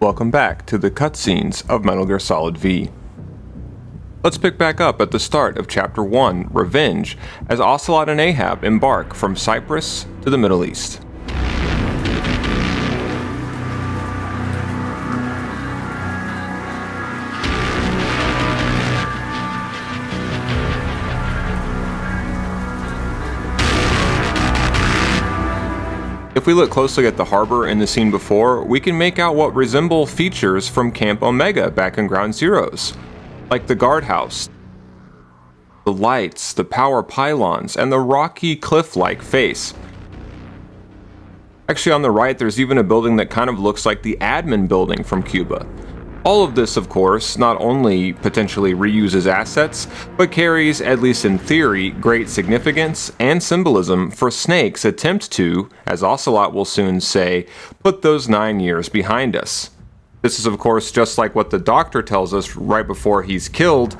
Welcome back to the cutscenes of Metal Gear Solid V. Let's pick back up at the start of Chapter 1, Revenge, as Ocelot and Ahab embark from Cyprus to the Middle East. If we look closely at the harbor in the scene before, we can make out what resemble features from Camp Omega back in Ground Zeroes, like the guardhouse, the lights, the power pylons, and the rocky cliff-like face. Actually, on the right, there's even a building that kind of looks like the admin building from Cuba. All of this, of course, not only potentially reuses assets, but carries, at least in theory, great significance and symbolism for Snake's attempt to, as Ocelot will soon say, put those 9 years behind us. This is, of course, just like what the Doctor tells us right before he's killed,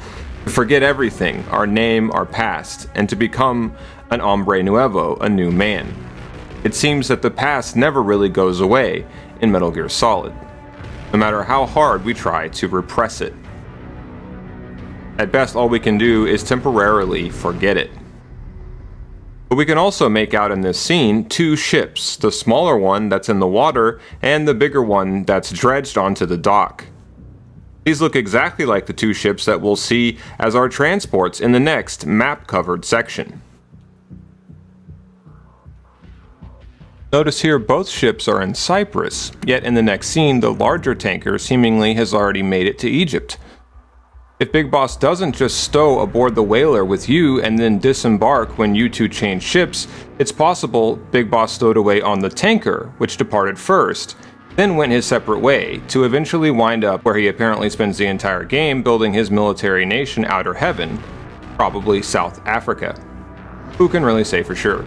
to forget everything, our name, our past, and to become an hombre nuevo, a new man. It seems that the past never really goes away in Metal Gear Solid, no matter how hard we try to repress it. At best, all we can do is temporarily forget it. But we can also make out in this scene two ships, the smaller one that's in the water and the bigger one that's dredged onto the dock. These look exactly like the two ships that we'll see as our transports in the next map-covered section. Notice here both ships are in Cyprus, yet in the next scene the larger tanker seemingly has already made it to Egypt. If Big Boss doesn't just stow aboard the whaler with you and then disembark when you two change ships, it's possible Big Boss stowed away on the tanker, which departed first, then went his separate way, to eventually wind up where he apparently spends the entire game building his military nation Outer Heaven, probably South Africa. Who can really say for sure?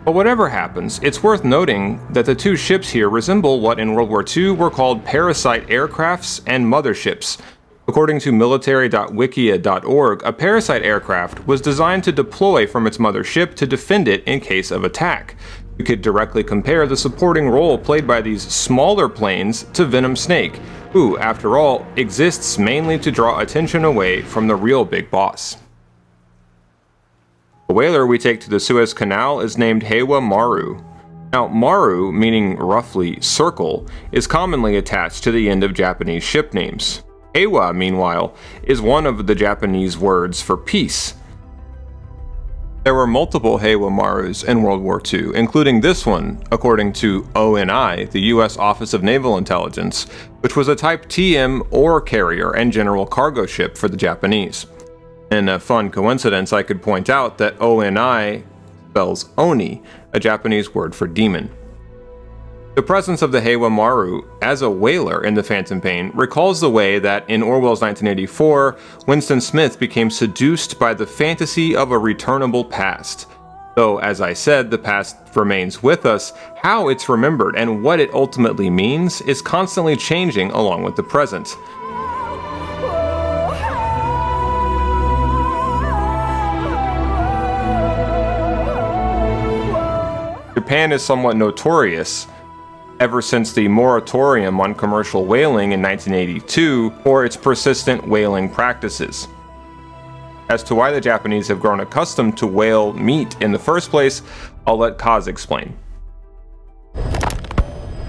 But whatever happens, it's worth noting that the two ships here resemble what in World War II were called parasite aircrafts and motherships. According to military.wikia.org, a parasite aircraft was designed to deploy from its mothership to defend it in case of attack. You could directly compare the supporting role played by these smaller planes to Venom Snake, who, after all, exists mainly to draw attention away from the real Big Boss. The whaler we take to the Suez Canal is named Heiwa Maru. Now, Maru, meaning roughly circle, is commonly attached to the end of Japanese ship names. Heiwa, meanwhile, is one of the Japanese words for peace. There were multiple Heiwa Marus in World War II, including this one, according to ONI, the U.S. Office of Naval Intelligence, which was a Type TM ore carrier and general cargo ship for the Japanese. In a fun coincidence, I could point out that ONI spells Oni, a Japanese word for demon. The presence of the Heiwa Maru as a whaler in the Phantom Pain recalls the way that in Orwell's 1984, Winston Smith became seduced by the fantasy of a returnable past. Though, as I said, the past remains with us, how it's remembered and what it ultimately means is constantly changing along with the present. Japan is somewhat notorious, ever since the moratorium on commercial whaling in 1982, for its persistent whaling practices. As to why the Japanese have grown accustomed to whale meat in the first place, I'll let Kaz explain.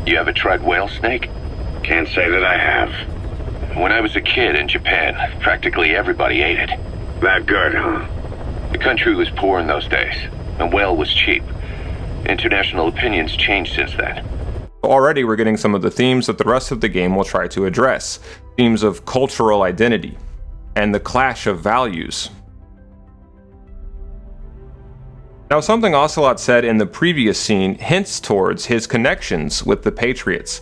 You ever tried whale snake? Can't say that I have. When I was a kid in Japan, practically everybody ate it. That good, huh? The country was poor in those days, and whale was cheap. International opinions changed since then. Already we're getting some of the themes that the rest of the game will try to address. Themes of cultural identity, and the clash of values. Now, something Ocelot said in the previous scene hints towards his connections with the Patriots.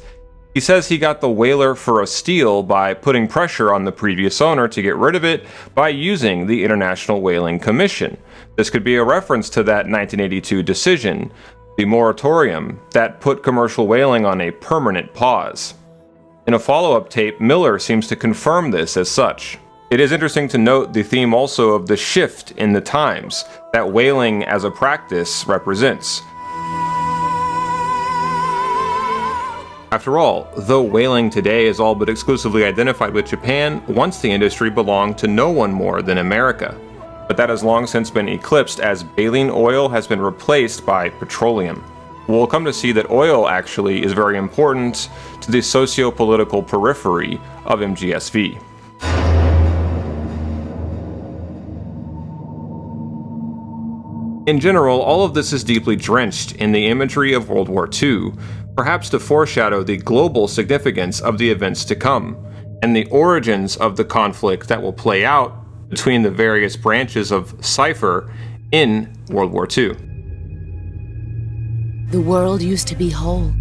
He says he got the whaler for a steal by putting pressure on the previous owner to get rid of it by using the International Whaling Commission. This could be a reference to that 1982 decision, the moratorium, that put commercial whaling on a permanent pause. In a follow-up tape, Miller seems to confirm this as such. It is interesting to note the theme also of the shift in the times that whaling as a practice represents. After all, though whaling today is all but exclusively identified with Japan, once the industry belonged to no one more than America. But that has long since been eclipsed as baleen oil has been replaced by petroleum. We'll come to see that oil actually is very important to the socio-political periphery of MGSV. In general, all of this is deeply drenched in the imagery of World War II, perhaps to foreshadow the global significance of the events to come, and the origins of the conflict that will play out between the various branches of Cypher in World War II. The world used to be whole.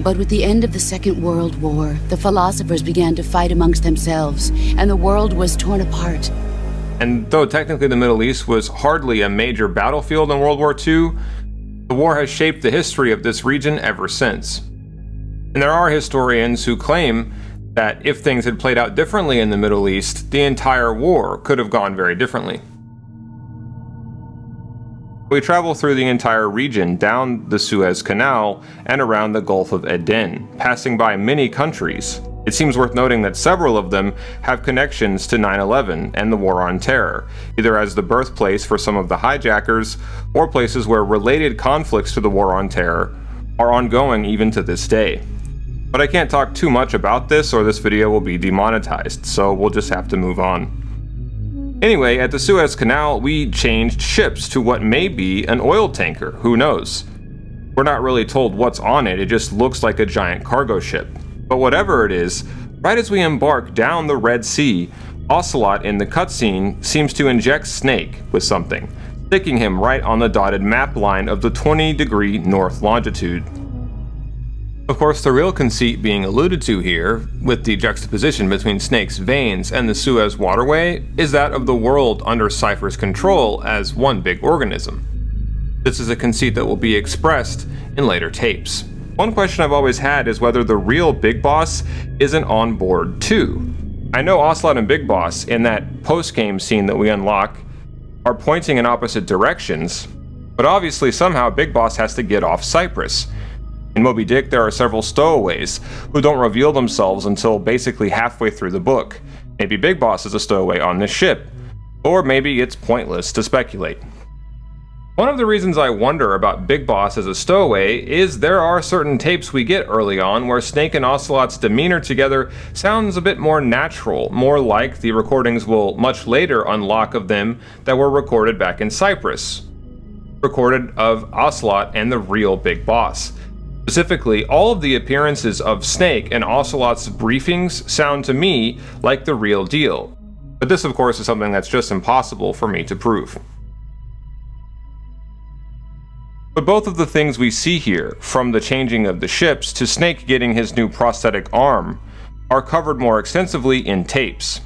But with the end of the Second World War, the philosophers began to fight amongst themselves, and the world was torn apart. And though technically the Middle East was hardly a major battlefield in World War II, the war has shaped the history of this region ever since. And there are historians who claim that if things had played out differently in the Middle East, the entire war could have gone very differently. We travel through the entire region, down the Suez Canal and around the Gulf of Aden, passing by many countries. It seems worth noting that several of them have connections to 9/11 and the War on Terror, either as the birthplace for some of the hijackers, or places where related conflicts to the War on Terror are ongoing even to this day. But I can't talk too much about this or this video will be demonetized, so we'll just have to move on. Anyway, at the Suez Canal, we changed ships to what may be an oil tanker, who knows? We're not really told what's on it, it just looks like a giant cargo ship. But whatever it is, right as we embark down the Red Sea, Ocelot in the cutscene seems to inject Snake with something, sticking him right on the dotted map line of the 20-degree north longitude. Of course, the real conceit being alluded to here, with the juxtaposition between Snake's veins and the Suez waterway, is that of the world under Cypher's control as one big organism. This is a conceit that will be expressed in later tapes. One question I've always had is whether the real Big Boss isn't on board too. I know Ocelot and Big Boss, in that post-game scene that we unlock, are pointing in opposite directions, but obviously somehow Big Boss has to get off Cyprus. In Moby Dick, there are several stowaways who don't reveal themselves until basically halfway through the book. Maybe Big Boss is a stowaway on this ship, or maybe it's pointless to speculate. One of the reasons I wonder about Big Boss as a stowaway is there are certain tapes we get early on where Snake and Ocelot's demeanor together sounds a bit more natural, more like the recordings we'll much later unlock of them that were recorded back in Cyprus. Recorded of Ocelot and the real Big Boss. Specifically, all of the appearances of Snake and Ocelot's briefings sound to me like the real deal. But this of course is something that's just impossible for me to prove. But both of the things we see here, from the changing of the ships to Snake getting his new prosthetic arm, are covered more extensively in tapes.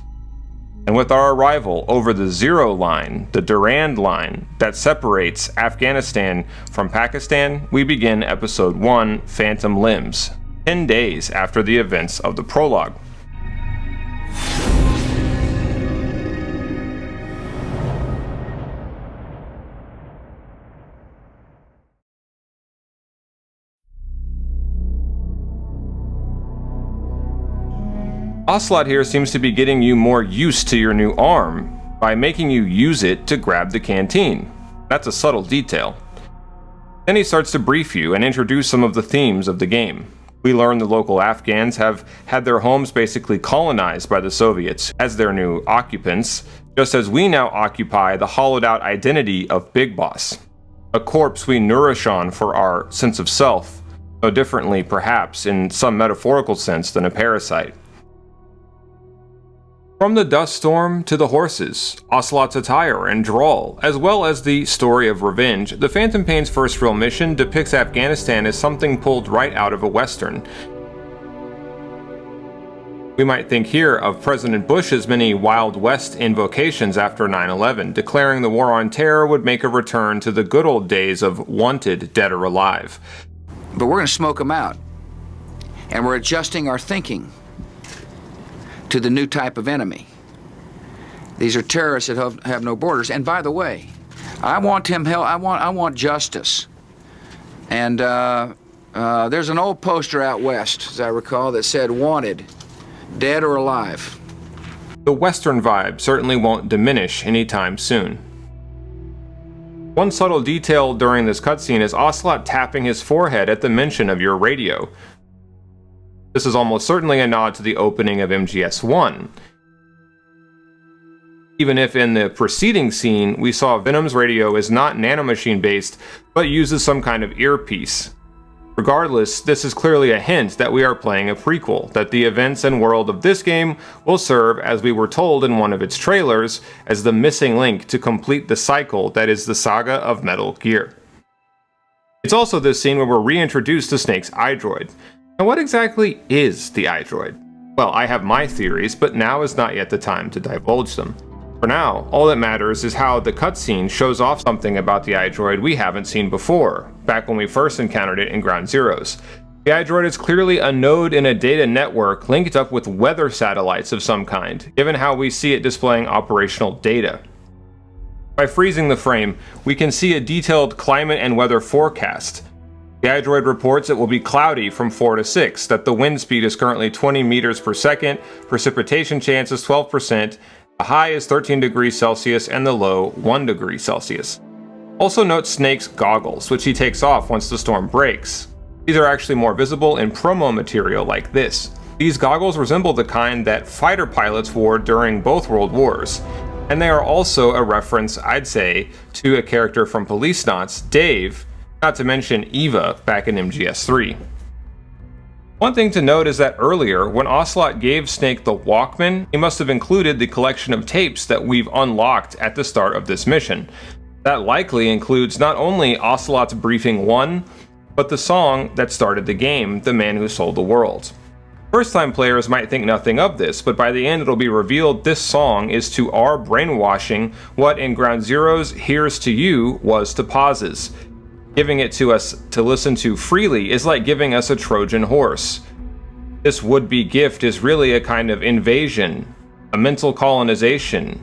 And with our arrival over the zero line, the Durand line, that separates Afghanistan from Pakistan, we begin Episode 1, Phantom Limbs, 10 days after the events of the prologue. Ocelot here seems to be getting you more used to your new arm by making you use it to grab the canteen. That's a subtle detail. Then he starts to brief you and introduce some of the themes of the game. We learn the local Afghans have had their homes basically colonized by the Soviets as their new occupants, just as we now occupy the hollowed out identity of Big Boss, a corpse we nourish on for our sense of self, though differently perhaps in some metaphorical sense than a parasite. From the dust storm to the horses, Ocelot's attire and drawl, as well as the story of revenge, the Phantom Pain's first real mission depicts Afghanistan as something pulled right out of a Western. We might think here of President Bush's many Wild West invocations after 9/11, declaring the War on Terror would make a return to the good old days of wanted dead or alive. But we're going to smoke them out, and we're adjusting our thinking to the new type of enemy. These are terrorists that have no borders. And by the way, I want justice. And There's an old poster out west, as I recall, that said wanted, dead or alive. The Western vibe certainly won't diminish anytime soon. One subtle detail during this cutscene is Ocelot tapping his forehead at the mention of your radio. This is almost certainly a nod to the opening of MGS1. Even if in the preceding scene we saw Venom's radio is not nanomachine based, but uses some kind of earpiece. Regardless, this is clearly a hint that we are playing a prequel, that the events and world of this game will serve, as we were told in one of its trailers, as the missing link to complete the cycle that is the saga of Metal Gear. It's also this scene where we're reintroduced to Snake's iDroid. Now, what exactly is the iDroid? Well, I have my theories, but now is not yet the time to divulge them. For now, all that matters is how the cutscene shows off something about the iDroid we haven't seen before, back when we first encountered it in Ground Zeroes. The iDroid is clearly a node in a data network linked up with weather satellites of some kind, given how we see it displaying operational data. By freezing the frame, we can see a detailed climate and weather forecast. The iDroid reports it will be cloudy from 4 to 6, that the wind speed is currently 20 meters per second, precipitation chance is 12%, the high is 13 degrees Celsius and the low 1 degree Celsius. Also note Snake's goggles, which he takes off once the storm breaks. These are actually more visible in promo material like this. These goggles resemble the kind that fighter pilots wore during both World Wars, and they are also a reference, I'd say, to a character from Policenauts, Dave, not to mention Eva back in MGS3. One thing to note is that earlier, when Ocelot gave Snake the Walkman, he must have included the collection of tapes that we've unlocked at the start of this mission. That likely includes not only Ocelot's Briefing 1, but the song that started the game, The Man Who Sold the World. First-time players might think nothing of this, but by the end it'll be revealed this song is to our brainwashing what in Ground Zeroes Here's to You was to pauses. Giving it to us to listen to freely is like giving us a Trojan horse. This would-be gift is really a kind of invasion, a mental colonization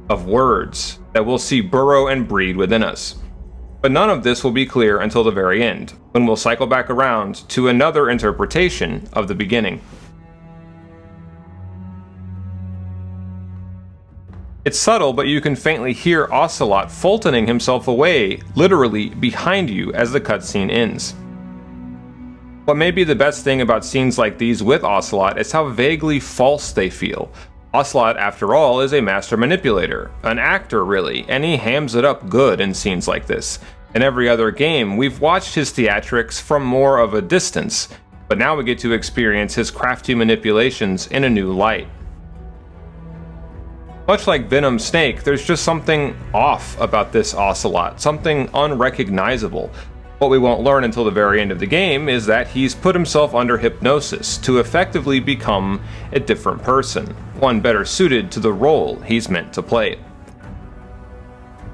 of words that we'll see burrow and breed within us. But none of this will be clear until the very end, when we'll cycle back around to another interpretation of the beginning. It's subtle, but you can faintly hear Ocelot Fultoning himself away, literally behind you as the cutscene ends. What may be the best thing about scenes like these with Ocelot is how vaguely false they feel. Ocelot, after all, is a master manipulator, an actor really, and he hams it up good in scenes like this. In every other game, we've watched his theatrics from more of a distance, but now we get to experience his crafty manipulations in a new light. Much like Venom Snake, there's just something off about this Ocelot, something unrecognizable. What we won't learn until the very end of the game is that he's put himself under hypnosis to effectively become a different person, one better suited to the role he's meant to play.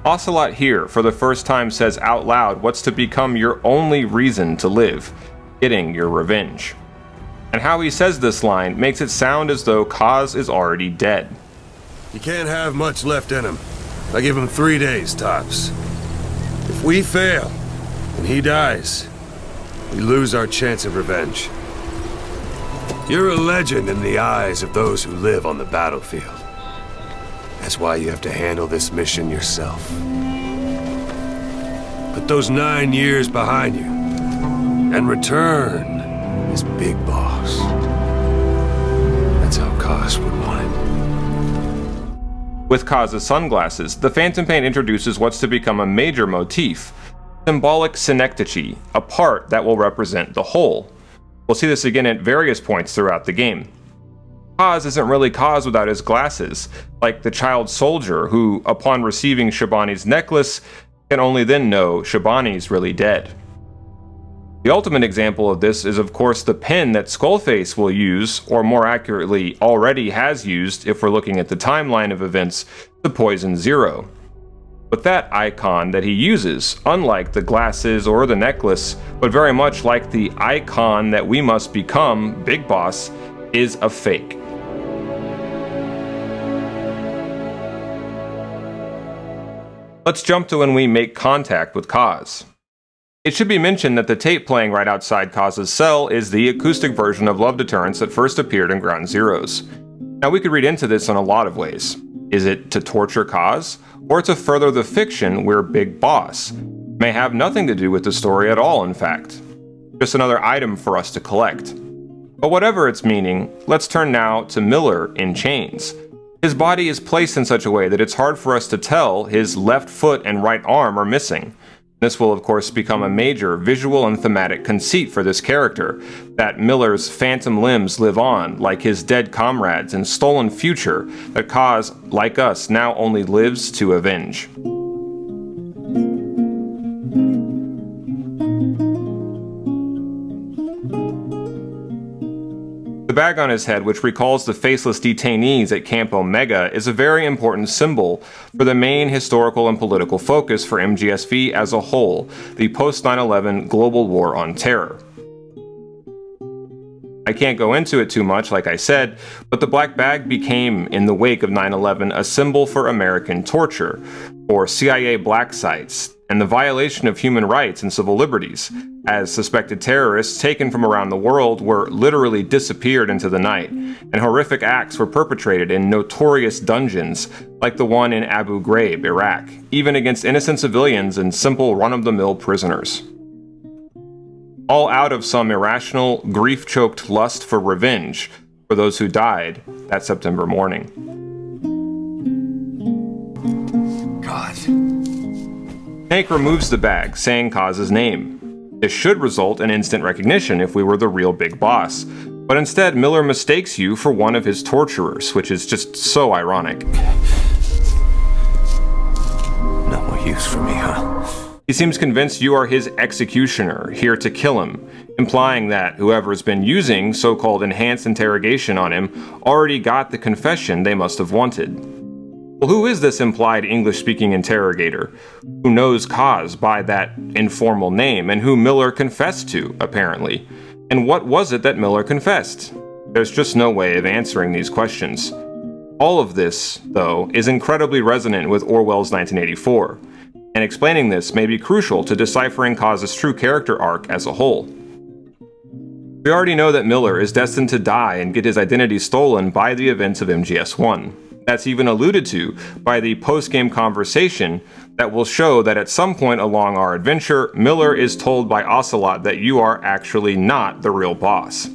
Ocelot here, for the first time, says out loud what's to become your only reason to live, getting your revenge. And how he says this line makes it sound as though Kaz is already dead. He can't have much left in him. I give him 3 days, tops. If we fail, and he dies, we lose our chance of revenge. You're a legend in the eyes of those who live on the battlefield. That's why you have to handle this mission yourself. Put those 9 years behind you, and return as Big Boss. That's how Kaz would want it. With Kaz's sunglasses, the Phantom Pain introduces what's to become a major motif, symbolic synecdoche, a part that will represent the whole. We'll see this again at various points throughout the game. Kaz isn't really Kaz without his glasses, like the child soldier who, upon receiving Shabani's necklace, can only then know Shabani's really dead. The ultimate example of this is of course the pen that Skullface will use, or more accurately already has used if we're looking at the timeline of events, to poison Zero. But that icon that he uses, unlike the glasses or the necklace, but very much like the icon that we must become, Big Boss, is a fake. Let's jump to when we make contact with Kaz. It should be mentioned that the tape playing right outside Kaz's cell is the acoustic version of Love Deterrence that first appeared in Ground Zeroes. Now we could read into this in a lot of ways. Is it to torture Kaz, or to further the fiction where Big Boss may have nothing to do with the story at all, in fact? Just another item for us to collect. But whatever its meaning, let's turn now to Miller in chains. His body is placed in such a way that it's hard for us to tell his left foot and right arm are missing. This will of course become a major visual and thematic conceit for this character, that Miller's phantom limbs live on like his dead comrades and stolen future that Kaz, like us, now only lives to avenge. The bag on his head, which recalls the faceless detainees at Camp Omega, is a very important symbol for the main historical and political focus for MGSV as a whole, the post-9/11 global war on terror. I can't go into it too much, like I said, but the black bag became, in the wake of 9/11, a symbol for American torture, for CIA black sites, and the violation of human rights and civil liberties, as suspected terrorists taken from around the world were literally disappeared into the night, and horrific acts were perpetrated in notorious dungeons like the one in Abu Ghraib, Iraq, even against innocent civilians and simple run-of-the-mill prisoners. All out of some irrational, grief-choked lust for revenge for those who died that September morning. God. Hank removes the bag, saying Kaz's name. This should result in instant recognition if we were the real Big Boss, but instead Miller mistakes you for one of his torturers, which is just so ironic. No more use for me, huh? He seems convinced you are his executioner, here to kill him, implying that whoever's been using so-called enhanced interrogation on him already got the confession they must have wanted. Well, who is this implied English-speaking interrogator, who knows Kaz by that informal name, and who Miller confessed to, apparently? And what was it that Miller confessed? There's just no way of answering these questions. All of this, though, is incredibly resonant with Orwell's 1984, and explaining this may be crucial to deciphering Kaz's true character arc as a whole. We already know that Miller is destined to die and get his identity stolen by the events of MGS1. That's even alluded to by the post-game conversation that will show that at some point along our adventure, Miller is told by Ocelot that you are actually not the real boss.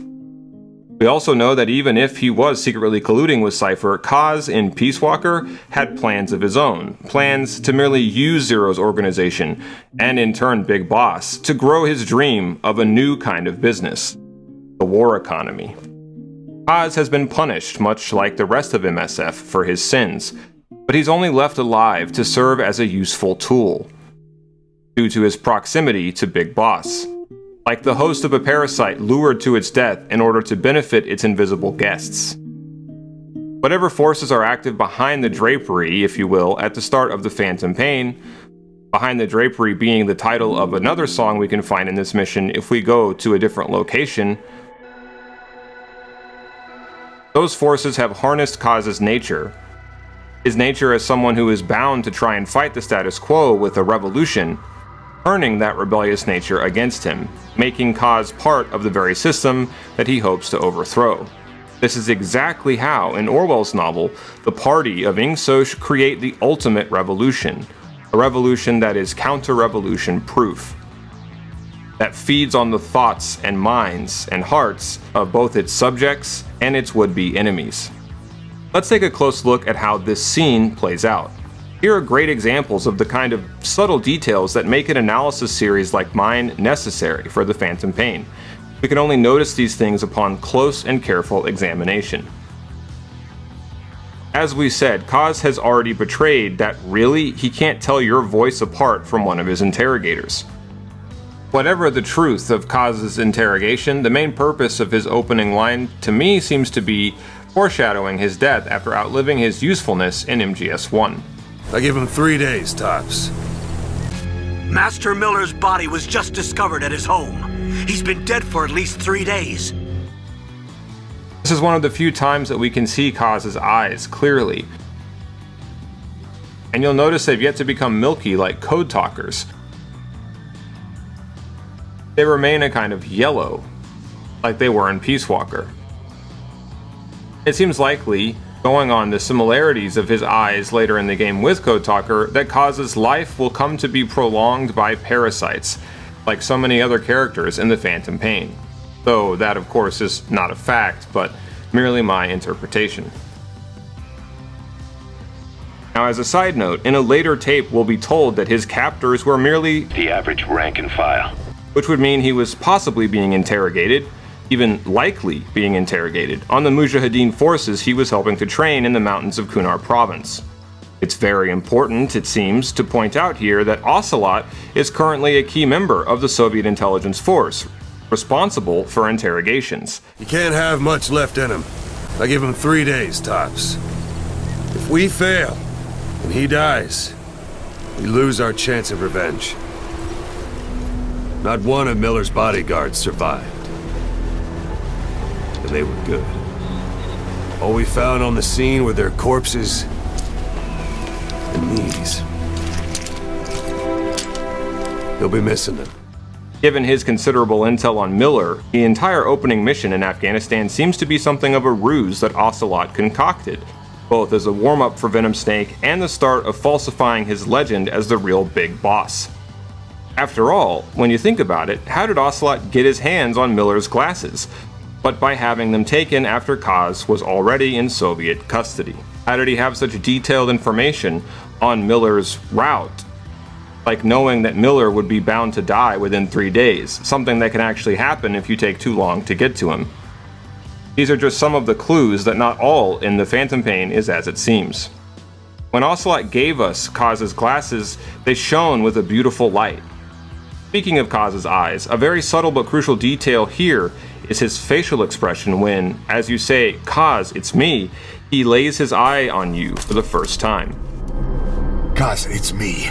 We also know that even if he was secretly colluding with Cypher, Kaz in Peace Walker had plans of his own, plans to merely use Zero's organization, and in turn Big Boss, to grow his dream of a new kind of business, the war economy. Kaz has been punished, much like the rest of MSF, for his sins, but he's only left alive to serve as a useful tool, due to his proximity to Big Boss, like the host of a parasite lured to its death in order to benefit its invisible guests. Whatever forces are active behind the drapery, if you will, at the start of the Phantom Pain, behind the drapery being the title of another song we can find in this mission if we go to a different location, those forces have harnessed Kaz's nature. His nature as someone who is bound to try and fight the status quo with a revolution, turning that rebellious nature against him, making Kaz part of the very system that he hopes to overthrow. This is exactly how, in Orwell's novel, the party of Ing Soch create the ultimate revolution, a revolution that is counter-revolution proof, that feeds on the thoughts and minds and hearts of both its subjects and its would-be enemies. Let's take a close look at how this scene plays out. Here are great examples of the kind of subtle details that make an analysis series like mine necessary for the Phantom Pain. We can only notice these things upon close and careful examination. As we said, Kaz has already betrayed that really he can't tell your voice apart from one of his interrogators. Whatever the truth of Kaz's interrogation, the main purpose of his opening line to me seems to be foreshadowing his death after outliving his usefulness in MGS1. I give him 3 days, tops. Master Miller's body was just discovered at his home. He's been dead for at least 3 days. This is one of the few times that we can see Kaz's eyes clearly. And you'll notice they've yet to become milky like Code Talker's. they remain a kind of yellow, like they were in Peace Walker. It seems likely, going on the similarities of his eyes later in the game with Code Talker, that Kaz's life will come to be prolonged by parasites, like so many other characters in the Phantom Pain. Though that, of course, is not a fact, but merely my interpretation. Now, as a side note, in a later tape we'll be told that his captors were merely The average rank and file. which would mean he was possibly being interrogated, even likely being interrogated, on the Mujahideen forces he was helping to train in the mountains of Kunar province. It's very important, it seems, to point out here that Ocelot is currently a key member of the Soviet intelligence force, responsible for interrogations. He can't have much left in him. I give him 3 days, tops. If we fail, and he dies, we lose our chance of revenge. Not one of Miller's bodyguards survived. And they were good. All we found on the scene were their corpses and these. He'll be missing them. Given his considerable intel on Miller, the entire opening mission in Afghanistan seems to be something of a ruse that Ocelot concocted, both as a warm-up for Venom Snake and the start of falsifying his legend as the real big boss. After all, when you think about it, how did Ocelot get his hands on Miller's glasses? But by having them taken after Kaz was already in Soviet custody. How did he have such detailed information on Miller's route? Like knowing that Miller would be bound to die within 3 days, something that can actually happen if you take too long to get to him. These are just some of the clues that not all in the Phantom Pain is as it seems. When Ocelot gave us Kaz's glasses, they shone with a beautiful light. Speaking of Kaz's eyes, a very subtle but crucial detail here is his facial expression when, as you say, "Kaz, it's me," he lays his eye on you for the first time. Kaz, it's me.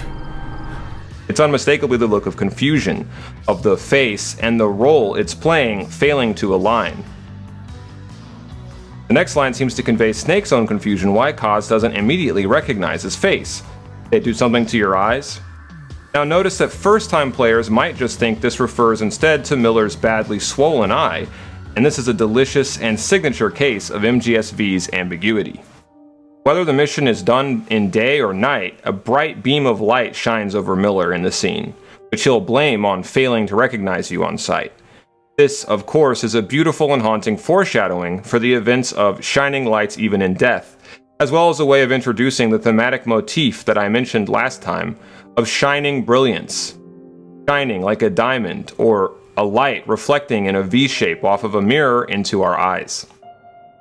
It's unmistakably the look of confusion, of the face and the role it's playing failing to align. The next line seems to convey Snake's own confusion why Kaz doesn't immediately recognize his face. They do something to your eyes? Now notice that first-time players might just think this refers instead to Miller's badly swollen eye, and this is a delicious and signature case of MGSV's ambiguity. Whether the mission is done in day or night, a bright beam of light shines over Miller in the scene, which he'll blame on failing to recognize you on sight. This, of course, is a beautiful and haunting foreshadowing for the events of Shining Lights Even in Death, as well as a way of introducing the thematic motif that I mentioned last time, of shining brilliance. Shining like a diamond, or a light reflecting in a V-shape off of a mirror into our eyes.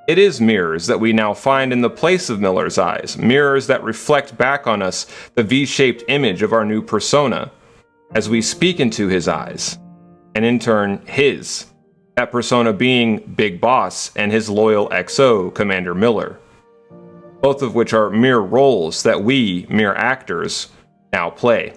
It is mirrors that we now find in the place of Miller's eyes, mirrors that reflect back on us the V-shaped image of our new persona, as we speak into his eyes, and in turn his, that persona being Big Boss and his loyal XO, Commander Miller, both of which are mere roles that we, mere actors, now play.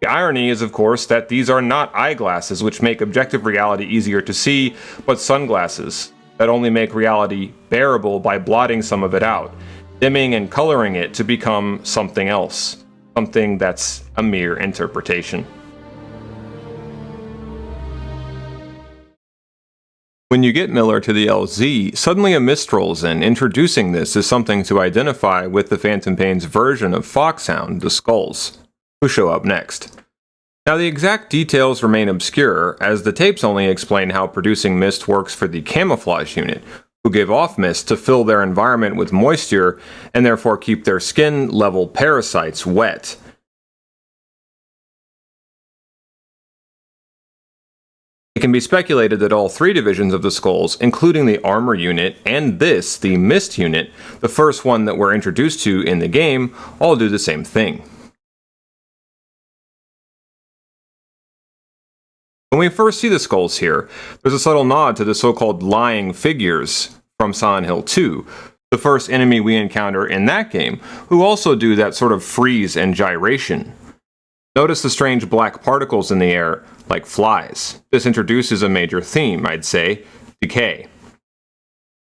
The irony is, of course, that these are not eyeglasses which make objective reality easier to see, but sunglasses that only make reality bearable by blotting some of it out, dimming and coloring it to become something else, something that's a mere interpretation. When you get Miller to the LZ, suddenly a mist rolls in, introducing this as something to identify with the Phantom Pain's version of Foxhound, the Skulls, who show up next. Now the exact details remain obscure, as the tapes only explain how producing mist works for the camouflage unit, who give off mist to fill their environment with moisture and therefore keep their skin-level parasites wet. It can be speculated that all three divisions of the Skulls, including the armor unit and this, the mist unit, the first one that we're introduced to in the game, all do the same thing. When we first see the Skulls here, there's a subtle nod to the so-called lying figures from Silent Hill 2, the first enemy we encounter in that game, who also do that sort of freeze and gyration. Notice the strange black particles in the air, like flies. This introduces a major theme, I'd say: decay.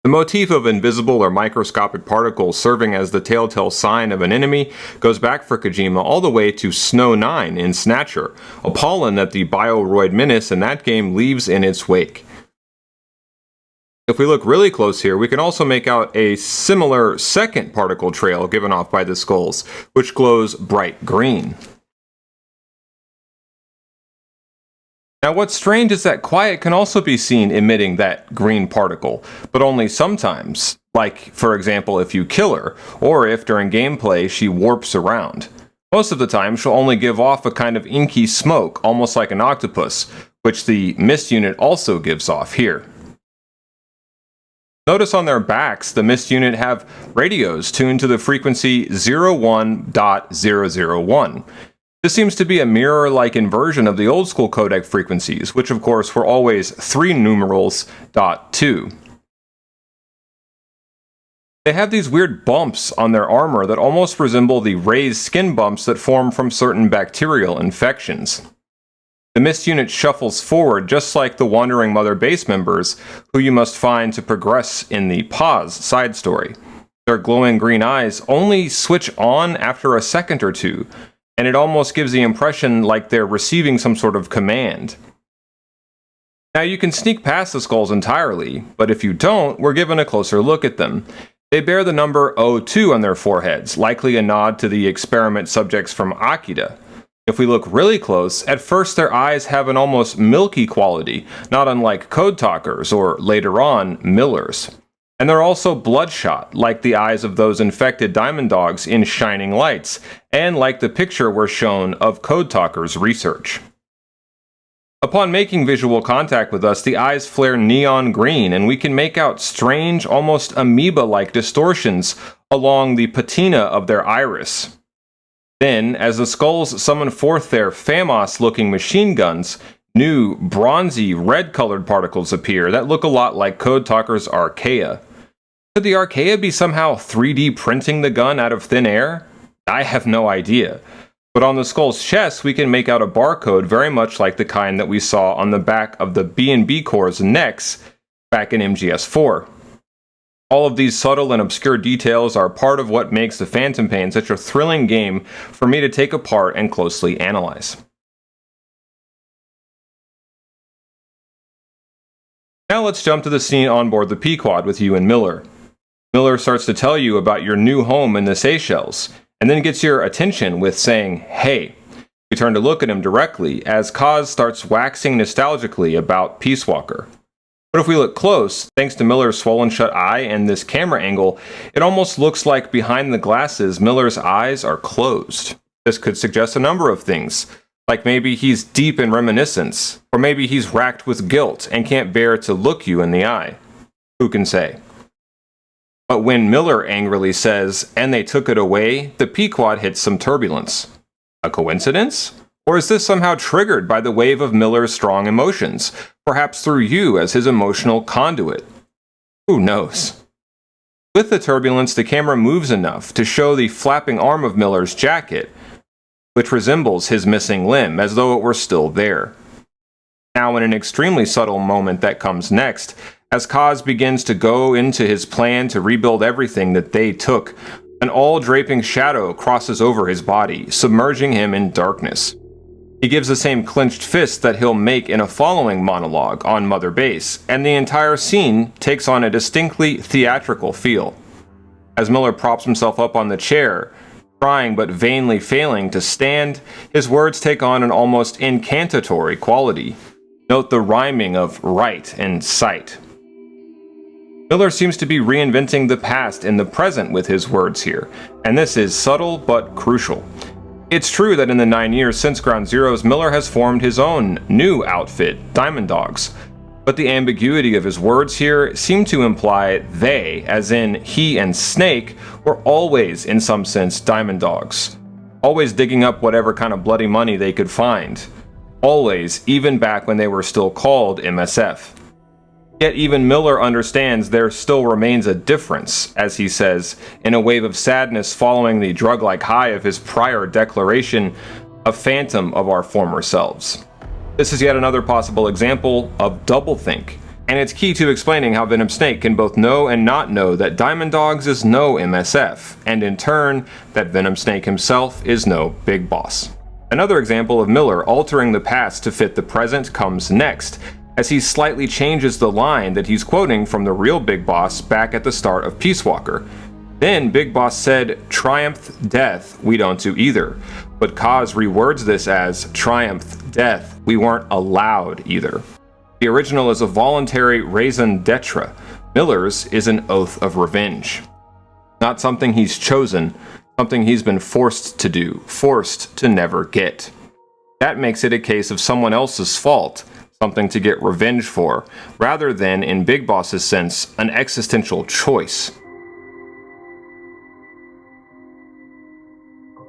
The motif of invisible or microscopic particles serving as the telltale sign of an enemy goes back for Kojima all the way to Snow 9 in Snatcher, a pollen that the Bioroid menace in that game leaves in its wake. If we look really close here, we can also make out a similar second particle trail given off by the skulls, which glows bright green. Now what's strange is that Quiet can also be seen emitting that green particle, but only sometimes, like for example if you kill her, or if during gameplay she warps around. Most of the time she'll only give off a kind of inky smoke, almost like an octopus, which the Mist unit also gives off here. Notice on their backs the Mist unit have radios tuned to the frequency 01.001. This seems to be a mirror-like inversion of the old-school codec frequencies, which of course were always 3 numerals .2. They have these weird bumps on their armor that almost resemble the raised skin bumps that form from certain bacterial infections. The Mist unit shuffles forward just like the Wandering Mother base members, who you must find to progress in the Pause side story. Their glowing green eyes only switch on after a second or two, and it almost gives the impression like they're receiving some sort of command. Now you can sneak past the skulls entirely, but if you don't, we're given a closer look at them. They bear the number 02 on their foreheads, likely a nod to the experiment subjects from Akira. If we look really close, at first their eyes have an almost milky quality, not unlike Code Talkers or, later on, Miller's. And they're also bloodshot, like the eyes of those infected diamond dogs in Shining Lights, and like the picture we're shown of Code Talker's research. Upon making visual contact with us, the eyes flare neon green, and we can make out strange, almost amoeba-like distortions along the patina of their iris. Then, as the skulls summon forth their FAMOS-looking machine guns, new, bronzy, red-colored particles appear that look a lot like Code Talker's Archaea. Could the Archaea be somehow 3D printing the gun out of thin air? I have no idea. But on the skull's chest, we can make out a barcode very much like the kind that we saw on the back of the B&B Core's necks back in MGS4. All of these subtle and obscure details are part of what makes the Phantom Pain such a thrilling game for me to take apart and closely analyze. Now let's jump to the scene on board the Pquad with you and Miller. Miller starts to tell you about your new home in the Seychelles, and then gets your attention with saying, "Hey." We turn to look at him directly as Kaz starts waxing nostalgically about Peace Walker. But if we look close, thanks to Miller's swollen shut eye and this camera angle, it almost looks like behind the glasses Miller's eyes are closed. This could suggest a number of things, like maybe he's deep in reminiscence, or maybe he's racked with guilt and can't bear to look you in the eye. Who can say? But when Miller angrily says, "and they took it away," the Pquad hits some turbulence. A coincidence? Or is this somehow triggered by the wave of Miller's strong emotions, perhaps through you as his emotional conduit? Who knows? With the turbulence, the camera moves enough to show the flapping arm of Miller's jacket, which resembles his missing limb, as though it were still there. Now, in an extremely subtle moment that comes next, as Kaz begins to go into his plan to rebuild everything that they took, an all-draping shadow crosses over his body, submerging him in darkness. He gives the same clenched fist that he'll make in a following monologue on Mother Base, and the entire scene takes on a distinctly theatrical feel. As Miller props himself up on the chair, trying but vainly failing to stand, his words take on an almost incantatory quality. Note the rhyming of right and sight. Miller seems to be reinventing the past in the present with his words here, and this is subtle but crucial. It's true that in the 9 years since Ground Zeroes, Miller has formed his own new outfit, Diamond Dogs, but the ambiguity of his words here seem to imply they, as in he and Snake, were always in some sense Diamond Dogs, always digging up whatever kind of bloody money they could find, always, even back when they were still called MSF. Yet even Miller understands there still remains a difference, as he says, in a wave of sadness following the drug-like high of his prior declaration, a phantom of our former selves. This is yet another possible example of doublethink, And it's key to explaining how Venom Snake can both know and not know that Diamond Dogs is no MSF, and in turn, that Venom Snake himself is no Big Boss. Another example of Miller altering the past to fit the present comes next, as he slightly changes the line that he's quoting from the real Big Boss back at the start of Peace Walker. Then Big Boss said, "Triumph, death, we don't do either." But Kaz rewords this as, "Triumph, death, we weren't allowed either." The original is a voluntary raison d'etre. Miller's is an oath of revenge. Not something he's chosen, something he's been forced to do, forced to never get. That makes it a case of someone else's fault, something to get revenge for, rather than, in Big Boss's sense, an existential choice.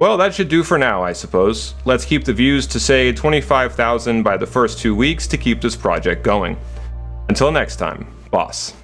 Well, that should do for now, I suppose. Let's keep the views to say 25,000 by the first 2 weeks to keep this project going. Until next time, boss.